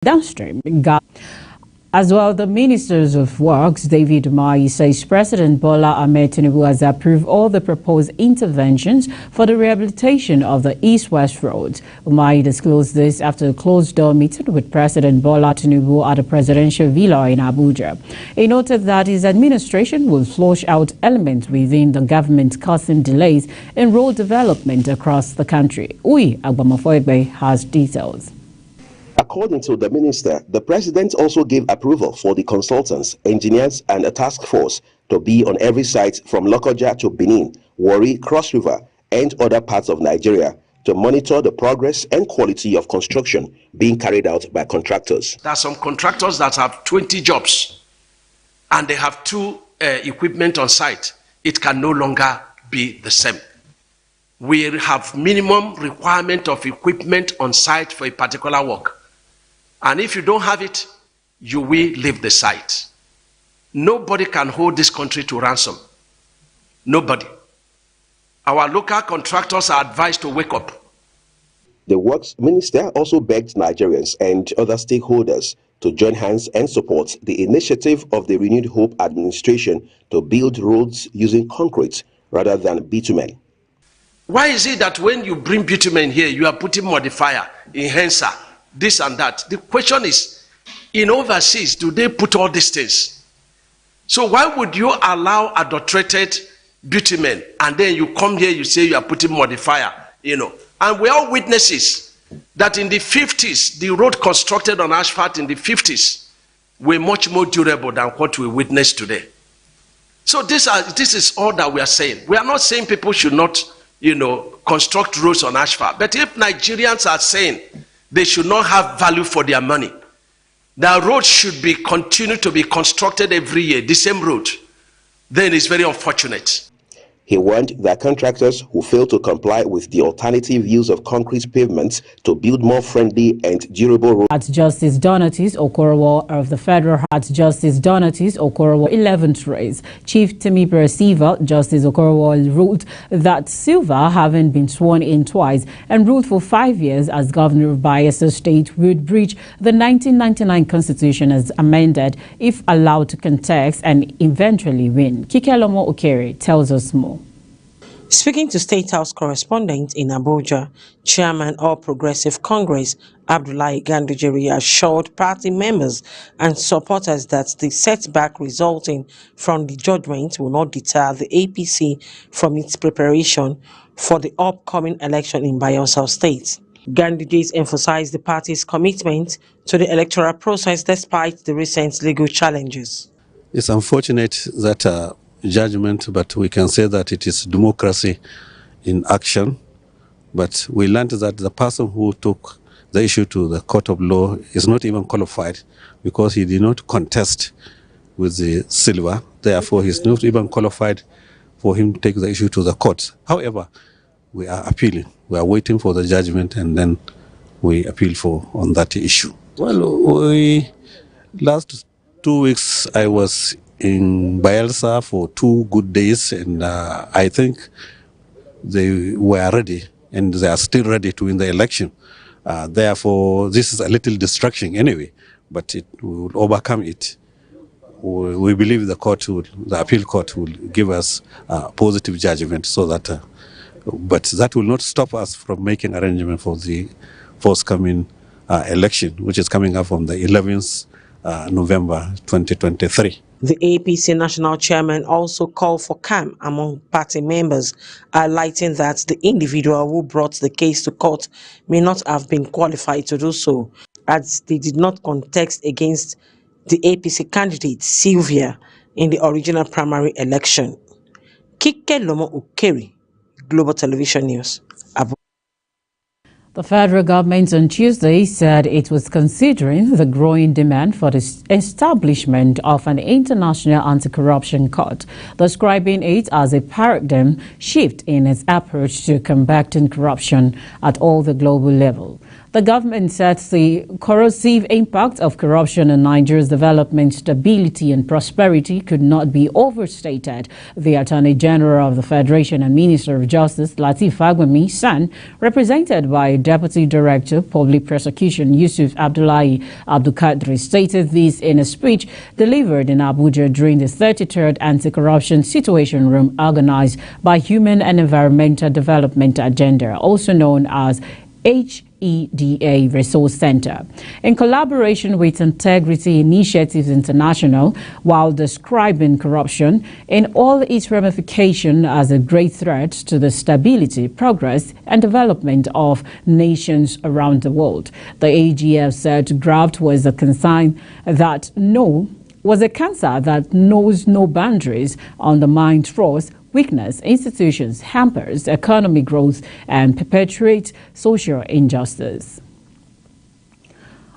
downstream. As well, the Ministers of Works, David Umahi, says President Bola Ahmed Tinubu has approved all the proposed interventions for the rehabilitation of the East-West roads. Umahi disclosed this after a closed-door meeting with President Bola Tinubu at the presidential villa in Abuja. He noted that his administration will flush out elements within the government causing delays in road development across the country. Uyi Agbamofoegbe has details. According to the minister, the president also gave approval for the consultants, engineers, and a task force to be on every site from Lokoja to Benin, Warri, Cross River, and other parts of Nigeria to monitor the progress and quality of construction being carried out by contractors. There are some contractors that have 20 jobs and they have 2 equipment on site. It can no longer be the same. We have minimum requirement of equipment on site for a particular work. And if you don't have it, you will leave the site. Nobody can hold this country to ransom. Nobody. Our local contractors are advised to wake up. The Works Minister also begged Nigerians and other stakeholders to join hands and support the initiative of the Renewed Hope administration to build roads using concrete rather than bitumen. Why is it that when you bring bitumen here, you are putting modifier, enhancer, this and that? The question is, in overseas, do they put all these things? So why would you allow adulterated bitumen and then you come here, you say you are putting modifier, And we are witnesses that in the 50s, the road constructed on asphalt in the 50s were much more durable than what we witness today. So this is all that we are saying. We are not saying people should not, construct roads on asphalt. But if Nigerians are saying they should not have value for their money, the road should be continue to be constructed every year, the same road, then it's very unfortunate. He warned that contractors who fail to comply with the alternative use of concrete pavements to build more friendly and durable roads. At Justice Donatis Okorowo of the Federal at Justice Donatis Okorowo 11th race, Chief Temipere Silva, Justice Okorowo ruled that Silva, having been sworn in twice and ruled for 5 years as governor of Bayelsa State, would breach the 1999 Constitution as amended if allowed to contest and eventually win. Kikelomo Okere tells us more. Speaking to State House correspondent in Abuja, Chairman of Progressive Congress Abdullahi Ganduje assured party members and supporters that the setback resulting from the judgment will not deter the APC from its preparation for the upcoming election in Bayelsa State. Ganduje emphasized the party's commitment to the electoral process despite the recent legal challenges. It's unfortunate that judgment, but we can say that it is democracy in action. But we learned that the person who took the issue to the court of law is not even qualified because he did not contest with the Silva. Therefore, he's not even qualified for him to take the issue to the court. However, we are appealing. We are waiting for the judgment and then we appeal on that issue. Well, last 2 weeks I was in Bayelsa for 2 good days, and I think they were ready, and they are still ready to win the election. Therefore, this is a little distraction anyway, but we will overcome it. We believe the appeal court will give us a positive judgment, so that, but that will not stop us from making arrangement for the forthcoming election, which is coming up on the 11th November 2023. The APC national chairman also called for calm among party members, highlighting that the individual who brought the case to court may not have been qualified to do so, as they did not contest against the APC candidate Sylvia in the original primary election. Kikelomo Okere, Global Television News. The federal government on Tuesday said it was considering the growing demand for the establishment of an international anti-corruption court, describing it as a paradigm shift in its approach to combating corruption at all the global level. The government said the corrosive impact of corruption on Nigeria's development, stability and prosperity could not be overstated. The Attorney General of the Federation and Minister of Justice, Lateef Fagbemi San, represented by Deputy Director, Public Prosecution Yusuf Abdullahi Abdulkadir, stated this in a speech delivered in Abuja during the 33rd Anti-Corruption Situation Room organized by Human and Environmental Development Agenda, also known as HEDA Resource Center, in collaboration with Integrity Initiatives International, while describing corruption in all its ramifications as a great threat to the stability, progress, and development of nations around the world. The AGF said graft was a cancer that knows no boundaries, undermines trust, weakness, institutions, hampers economic growth, and perpetuates social injustice.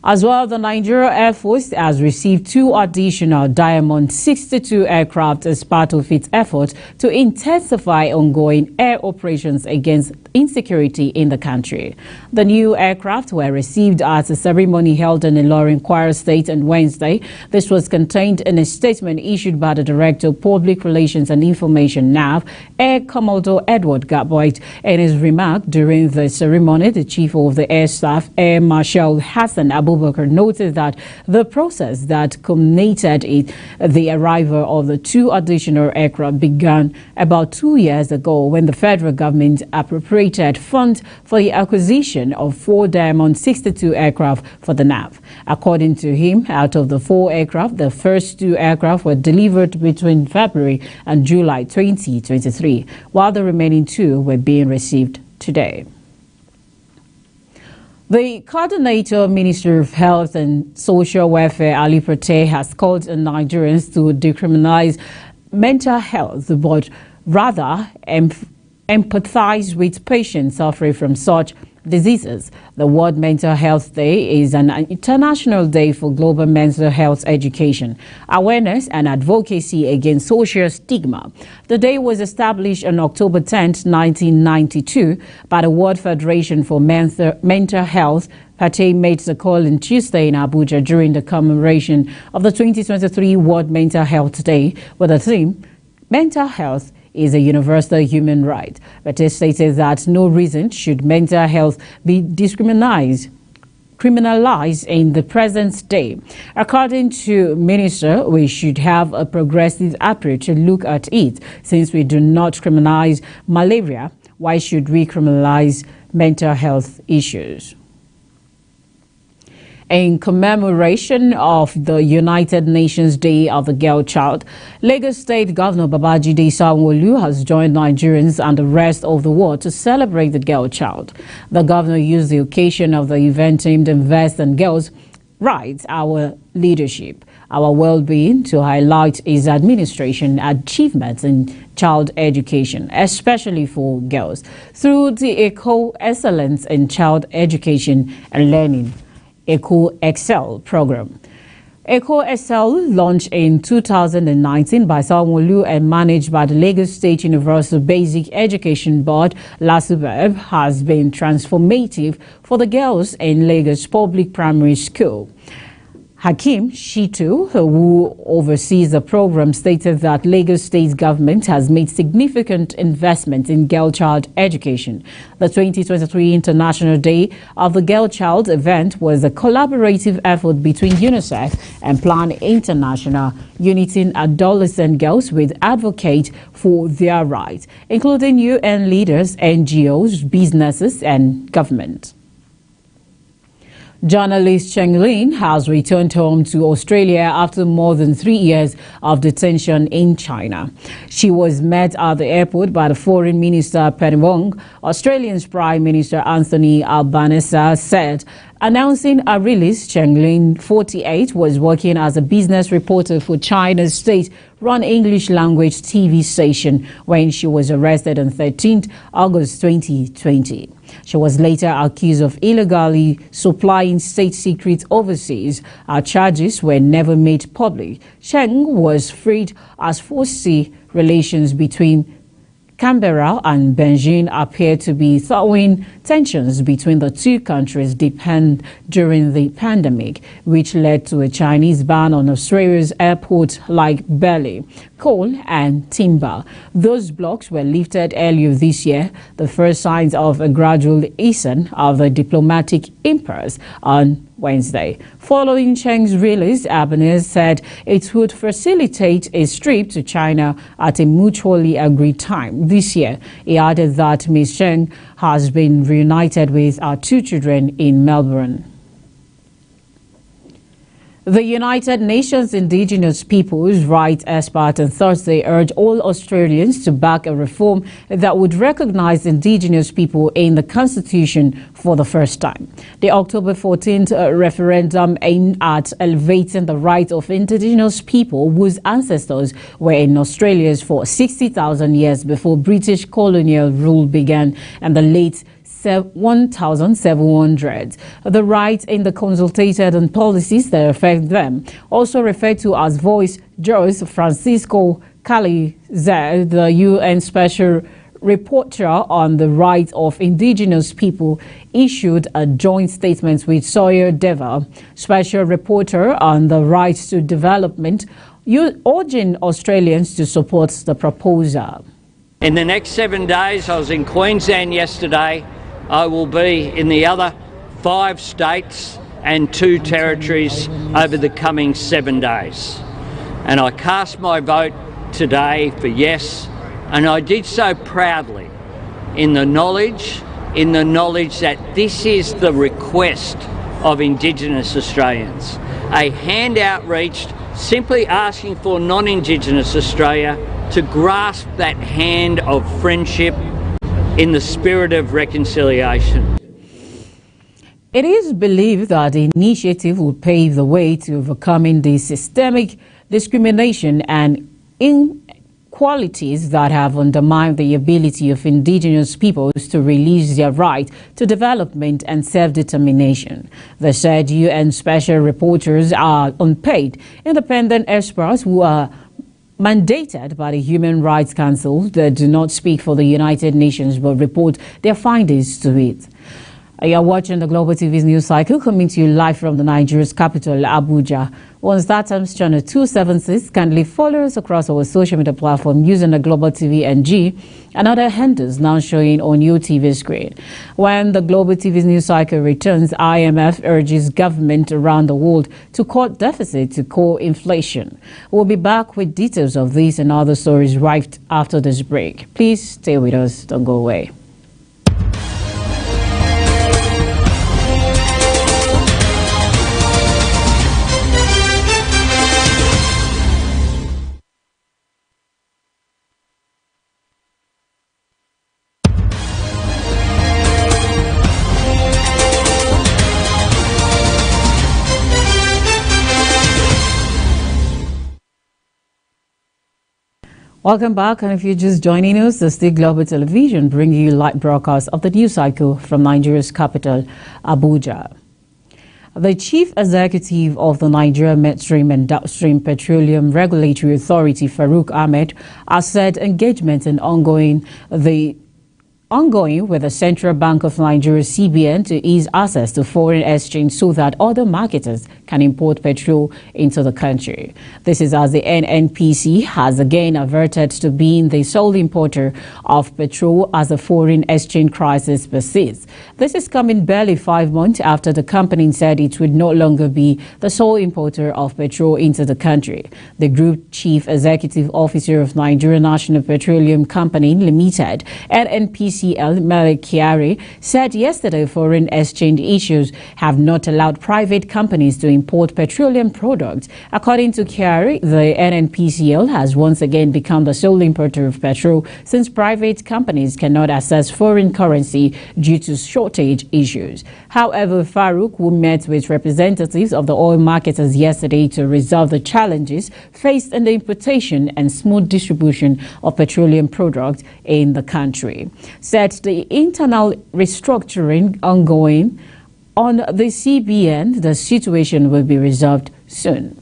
As well, the Nigeria Air Force has received 2 additional Diamond 62 aircraft as part of its effort to intensify ongoing air operations against insecurity in the country. The new aircraft were received at a ceremony held in Ilorin, Kwara State on Wednesday. This was contained in a statement issued by the Director of Public Relations and Information, NAV, Air Commodore Edward Gaboit. In his remark during the ceremony, the Chief of the Air Staff, Air Marshal Hassan Abubakar, noted that the process that culminated in the arrival of the 2 additional aircraft began about 2 years ago when the federal government appropriated funds for the acquisition of 4 Diamond 62 aircraft for the NAV. According to him, out of the 4 aircraft, the first 2 aircraft were delivered between February and July 2023, while the remaining 2 were being received today. The coordinator, Minister of Health and Social Welfare, Ali Pate, has called on Nigerians to decriminalize mental health, but rather empathize with patients suffering from such diseases. The World Mental Health Day is an international day for global mental health education, awareness and advocacy against social stigma. The day was established on October 10, 1992 by the World Federation for Mental Health. Pate made the call on Tuesday in Abuja during the commemoration of the 2023 World Mental Health Day with the theme, Mental Health is a universal human right. Pate stated that no reason should mental health be criminalized in the present day. According to Minister, we should have a progressive approach to look at it. Since we do not criminalize malaria, why should we criminalize mental health issues? In commemoration of the United Nations Day of the Girl Child, Lagos State Governor Babajide Sanwo-Olu has joined Nigerians and the rest of the world to celebrate the girl child. The governor used the occasion of the event aimed Invest in Girls' Rights, Our Leadership, Our Well-Being to highlight his administration achievements in child education, especially for girls, through the Eco Excellence in Child Education and Learning Eco Excel program. Eco Excel, launched in 2019 by Sanwo-Olu and managed by the Lagos State Universal Basic Education Board, LASUBEB, has been transformative for the girls in Lagos Public Primary School. Hakeem Shitu, who oversees the program, stated that Lagos State government has made significant investment in girl child education. The 2023 International Day of the Girl Child event was a collaborative effort between UNICEF and Plan International, uniting adolescent girls with advocates for their rights, including UN leaders, NGOs, businesses, and government. Journalist Cheng Lin has returned home to Australia after more than 3 years of detention in China. She was met at the airport by the Foreign Minister Penny Wong. Australia's Prime Minister Anthony Albanese said, announcing her release, Cheng Lin, 48, was working as a business reporter for China's state-run English-language TV station when she was arrested on 13th August 2020. She was later accused of illegally supplying state secrets overseas. Her charges were never made public. Cheng was freed as foresee relations between Canberra and Beijing appear to be thawing tensions between the two countries during the pandemic, which led to a Chinese ban on Australia's airports like Bali, coal and timber. Those blocks were lifted earlier this year, the first signs of a gradual easing of the diplomatic impasse on Wednesday. Following Cheng's release, Albanese said it would facilitate a trip to China at a mutually agreed time this year. He added that Ms. Cheng has been reunited with our two children in Melbourne. The United Nations Indigenous Peoples Rights expert on Thursday urged all Australians to back a reform that would recognize Indigenous people in the Constitution for the first time. The October 14th referendum aimed at elevating the rights of Indigenous people whose ancestors were in Australia for 60,000 years before British colonial rule began in the late 1700s. The rights in the consulted on policies that affect them, also referred to as voice jurors. Francisco Calizer, the UN Special Rapporteur on the Rights of Indigenous People, issued a joint statement with Sawyer Deva, Special Rapporteur on the Rights to Development, urging Australians to support the proposal. In the next 7 days, I was in Queensland yesterday. I will be in the other 5 states and 2 territories over the coming 7 days. And I cast my vote today for yes, and I did so proudly in the knowledge that this is the request of Indigenous Australians. A hand outreached simply asking for non-Indigenous Australia to grasp that hand of friendship in the spirit of reconciliation. It is believed that the initiative will pave the way to overcoming the systemic discrimination and inequalities that have undermined the ability of Indigenous peoples to release their right to development and self-determination. The said UN Special Rapporteurs are unpaid, independent experts who are mandated by the Human Rights Council that do not speak for the United Nations but report their findings to it. You are watching the Global TV's news cycle, coming to you live from the Nigeria's capital, Abuja. On StarTimes channel 276, kindly follow us across our social media platform using the Global TV NG and other handles now showing on your TV screen. When the Global TV's news cycle returns, IMF urges government around the world to cut deficit to core inflation. We'll be back with details of these and other stories right after this break. Please stay with us, don't go away. Welcome back, and if you're just joining us, the Stick Global Television bringing you live broadcast of the news cycle from Nigeria's capital, Abuja. The chief executive of the Nigeria Midstream and Downstream Petroleum Regulatory Authority, Farouk Ahmed, has said engagement in ongoing with the Central Bank of Nigeria, CBN, to ease access to foreign exchange so that other marketers can import petrol into the country. This is as the NNPC has again averted to being the sole importer of petrol as the foreign exchange crisis persists. This is coming barely 5 months after the company said it would no longer be the sole importer of petrol into the country. The Group Chief Executive Officer of Nigeria National Petroleum Company Limited, NNPC, Malik Kyari, said yesterday foreign exchange issues have not allowed private companies to import petroleum products. According to Kyari, the NNPCL has once again become the sole importer of petrol since private companies cannot access foreign currency due to shortage issues. However, Farouk, who met with representatives of the oil marketers yesterday to resolve the challenges faced in the importation and smooth distribution of petroleum products in the country, said the internal restructuring ongoing on the CBN, the situation will be resolved soon.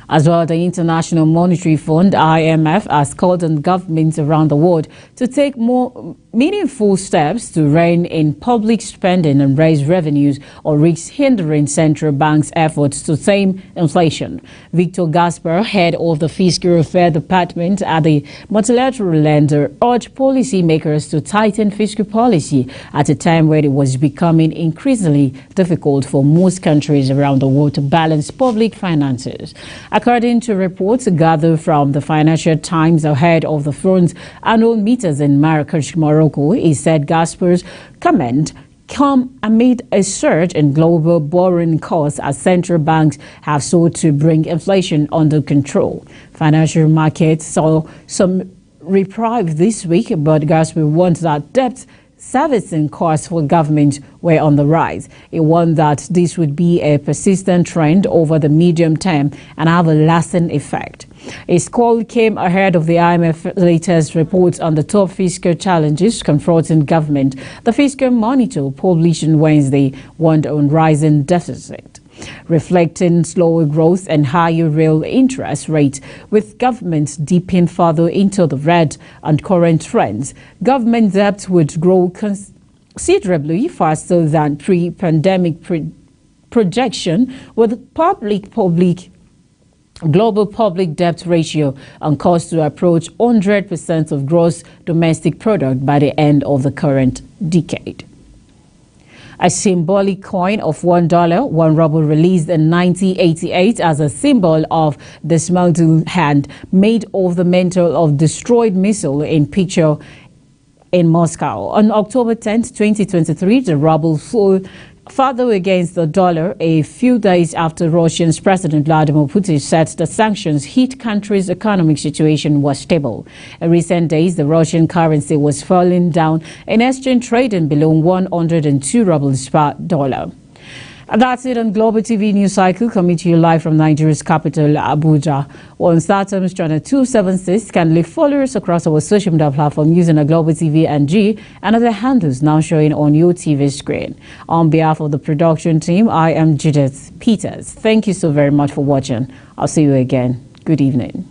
As well, the International Monetary Fund, IMF, has called on governments around the world to take more meaningful steps to rein in public spending and raise revenues or risk hindering central banks' efforts to tame inflation. Victor Gaspar, head of the Fiscal Affairs Department at the multilateral lender, urged policymakers to tighten fiscal policy at a time where it was becoming increasingly difficult for most countries around the world to balance public finances. According to reports gathered from the Financial Times ahead of the fund's annual meetings in Marrakech, Morocco, he said Gaspar's comment come amid a surge in global borrowing costs as central banks have sought to bring inflation under control. Financial markets saw some reprieve this week, but Gaspar warned that debt servicing costs for government were on the rise. He warned that this would be a persistent trend over the medium term and have a lasting effect. His call came ahead of the IMF latest reports on the top fiscal challenges confronting government. The Fiscal Monitor, published on Wednesday, warned on rising deficit, reflecting slower growth and higher real interest rates, with governments dipping further into the red and current trends. Government debt would grow considerably faster than pre-pandemic projection, with global public debt ratio on course to approach 100% of gross domestic product by the end of the current decade. A symbolic coin of $1, 1 ruble, released in 1988 as a symbol of dismantled hand made of the metal of destroyed missile in picture in Moscow. On October 10, 2023, the ruble flew further against the dollar a few days after Russia's President Vladimir Putin said the sanctions hit country's economic situation was stable. In recent days, the Russian currency was falling down in exchange trading below 102 rubles per dollar. And that's it on Global TV News Cycle, coming to you live from Nigeria's capital, Abuja. On StarTimes channel 276, kindly follow us across our social media platform using the Global TV NG and other handles now showing on your TV screen. On behalf of the production team, I am Judith Peters. Thank you so very much for watching. I'll see you again. Good evening.